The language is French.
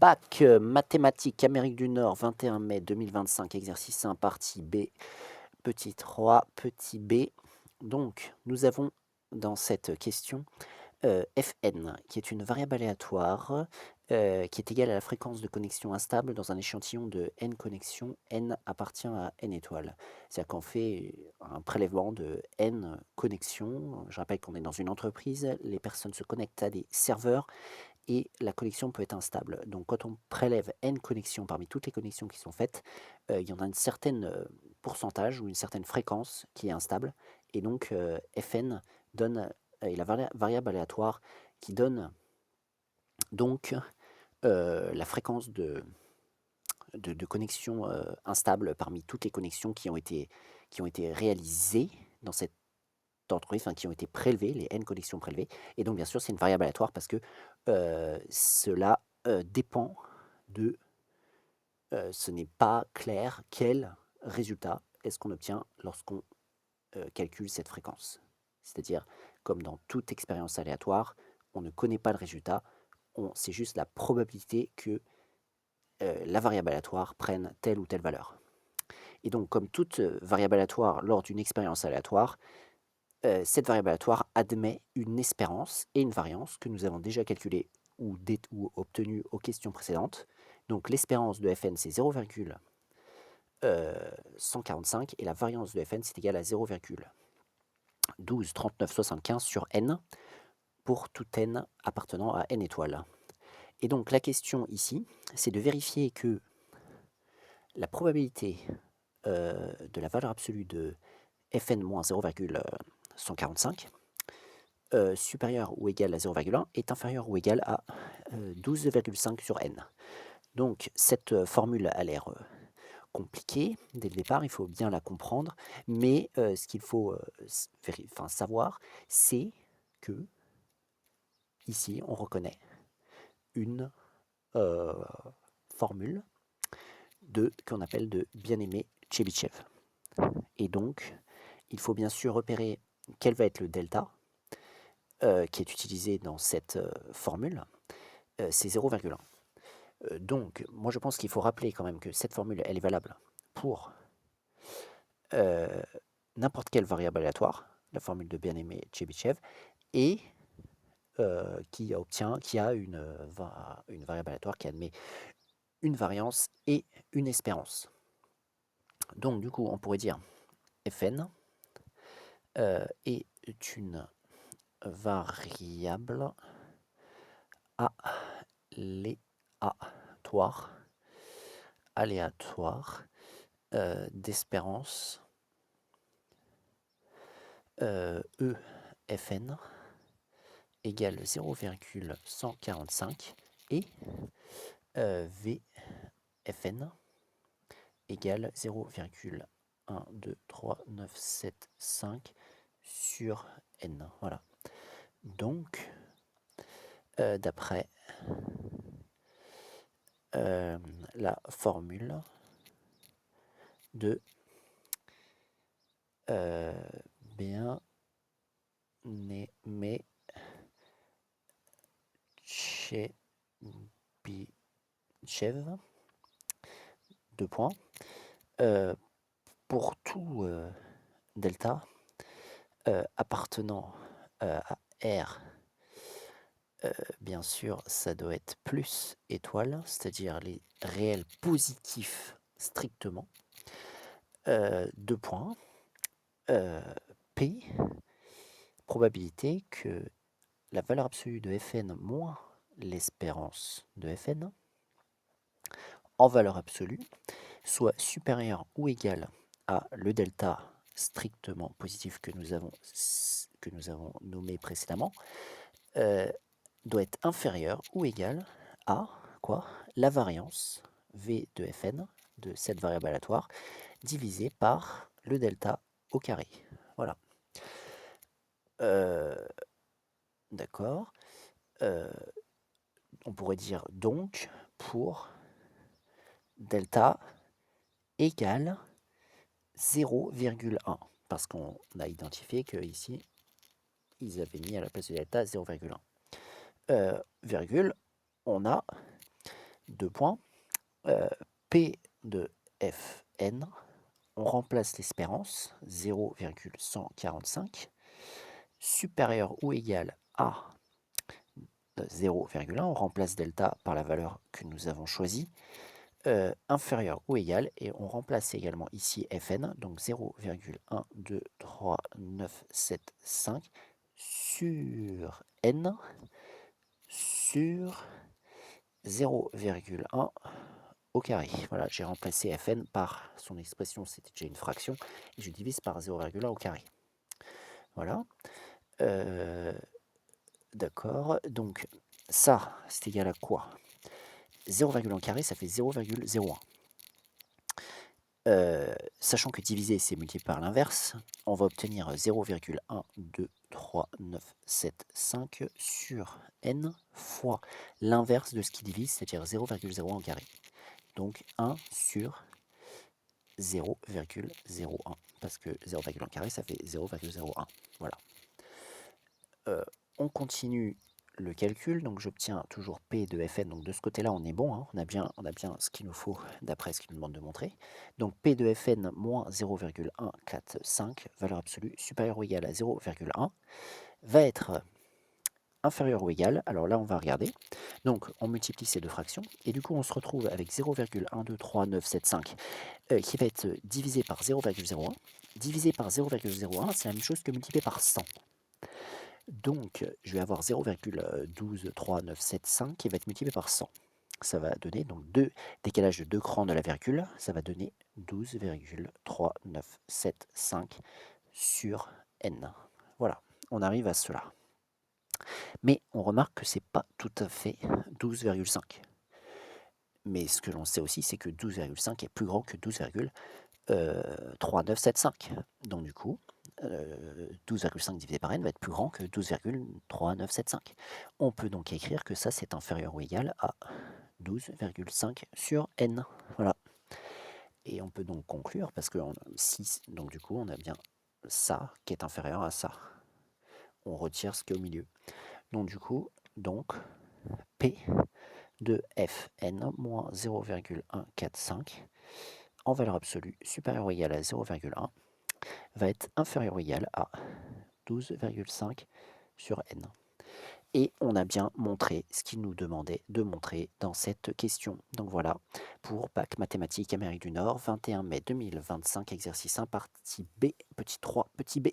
Bac mathématiques Amérique du Nord, 21 mai 2025, exercice 1, partie B, petit 3, petit b. Donc, nous avons dans cette question Fn, qui est une variable aléatoire qui est égale à la fréquence de connexion instable dans un échantillon de n connexions. N appartient à n étoiles. C'est-à-dire qu'on fait un prélèvement de n connexions. Je rappelle qu'on est dans une entreprise, les personnes se connectent à des serveurs et la connexion peut être instable. Donc quand on prélève n connexions parmi toutes les connexions qui sont faites, il y en a une certaine pourcentage ou une certaine fréquence qui est instable. Et donc Fn donne est la variable aléatoire qui donne donc la fréquence de connexion instable parmi toutes les connexions qui ont été réalisées dans cette entreprise, enfin, qui ont été prélevées, les n connexions prélevées. Et donc bien sûr c'est une variable aléatoire parce que cela dépend de ce n'est pas clair quel résultat est-ce qu'on obtient lorsqu'on calcule cette fréquence. C'est-à-dire, comme dans toute expérience aléatoire, on ne connaît pas le résultat, c'est juste la probabilité que la variable aléatoire prenne telle ou telle valeur. Et donc, comme toute variable aléatoire lors d'une expérience aléatoire, cette variable aléatoire admet une espérance et une variance que nous avons déjà calculées ou obtenues aux questions précédentes. Donc l'espérance de Fn, c'est 0,145 et la variance de Fn, c'est égal à 0,12 39 75 sur n pour tout n appartenant à n étoiles. Et donc la question ici, c'est de vérifier que la probabilité de la valeur absolue de Fn moins 0,145 supérieure ou égale à 0,1 est inférieure ou égale à 12,5 sur n. Donc cette formule a l'air compliquée dès le départ, il faut bien la comprendre, mais ce qu'il faut savoir, c'est que ici on reconnaît une formule qu'on appelle de bien-aimé Chebyshev. Et donc, il faut bien sûr repérer quel va être le delta qui est utilisé dans cette formule. C'est 0,1. Donc, moi je pense qu'il faut rappeler quand même que cette formule, elle est valable pour n'importe quelle variable aléatoire, la formule de bien-aimé Chebyshev, et qui a une variable aléatoire qui admet une variance et une espérance. Donc du coup, on pourrait dire Fn est une variable aléatoire d'espérance Fn égale 0,145 et Vfn égale 0,12397,5 sur n. Voilà. Donc, d'après la formule de bien-aimé Chebyshev, deux points, pour tout delta appartenant à R, bien sûr, ça doit être plus étoile, c'est-à-dire les réels positifs strictement. Deux points. P, probabilité que la valeur absolue de Fn moins l'espérance de Fn en valeur absolue soit supérieure ou égale à le delta strictement positif que nous avons nommé précédemment, doit être inférieur ou égal à quoi? La variance V de Fn de cette variable aléatoire divisé par le delta au carré. Voilà. D'accord. On pourrait dire donc pour delta égale 0,1 parce qu'on a identifié que ici ils avaient mis à la place de delta 0,1. Virgule, on a 2 points, P de Fn, on remplace l'espérance, 0,145, supérieur ou égal à 0,1, on remplace delta par la valeur que nous avons choisie, inférieur ou égal, et on remplace également ici Fn, donc 0,12397,5 sur n sur 0,1 au carré. Voilà, j'ai remplacé Fn par son expression, c'était déjà une fraction, et je divise par 0,1 au carré. Voilà. D'accord, donc ça, c'est égal à quoi? 0,1 carré, ça fait 0,01. Sachant que diviser, c'est multiplier par l'inverse, on va obtenir 0,12397,5 sur n fois l'inverse de ce qui divise, c'est-à-dire 0,01 au carré. Donc 1 sur 0,01, parce que 0,1 carré, ça fait 0,01. Voilà. On continue le calcul, donc j'obtiens toujours P de Fn, donc de ce côté-là on est bon, hein, on a bien ce qu'il nous faut d'après ce qu'il nous demande de montrer. Donc P de Fn moins 0,145, valeur absolue supérieure ou égale à 0,1, va être inférieur ou égal, alors là on va regarder, donc on multiplie ces deux fractions, et du coup on se retrouve avec 0,12397,5 qui va être divisé par 0,01, divisé par 0,01 c'est la même chose que multiplié par 100. Donc, je vais avoir 0,12397,5 qui va être multiplié par 100. Ça va donner donc décalage de 2 crans de la virgule, ça va donner 12,3975 sur n. Voilà, on arrive à cela. Mais on remarque que c'est pas tout à fait 12,5. Mais ce que l'on sait aussi, c'est que 12,5 est plus grand que 12,3975. Donc du coup, 12,5 divisé par n va être plus grand que 12,3975. On peut donc écrire que ça, c'est inférieur ou égal à 12,5 sur n. Voilà. Et on peut donc conclure, parce que donc du coup, on a bien ça qui est inférieur à ça. On retire ce qui est au milieu. Donc du coup, P de Fn moins 0,145 en valeur absolue supérieure ou égale à 0,1 va être inférieur ou égal à 12,5 sur n. Et on a bien montré ce qu'il nous demandait de montrer dans cette question. Donc voilà, pour Bac Mathématiques Amérique du Nord, 21 mai 2025, exercice 1, partie B, petit 3, petit b.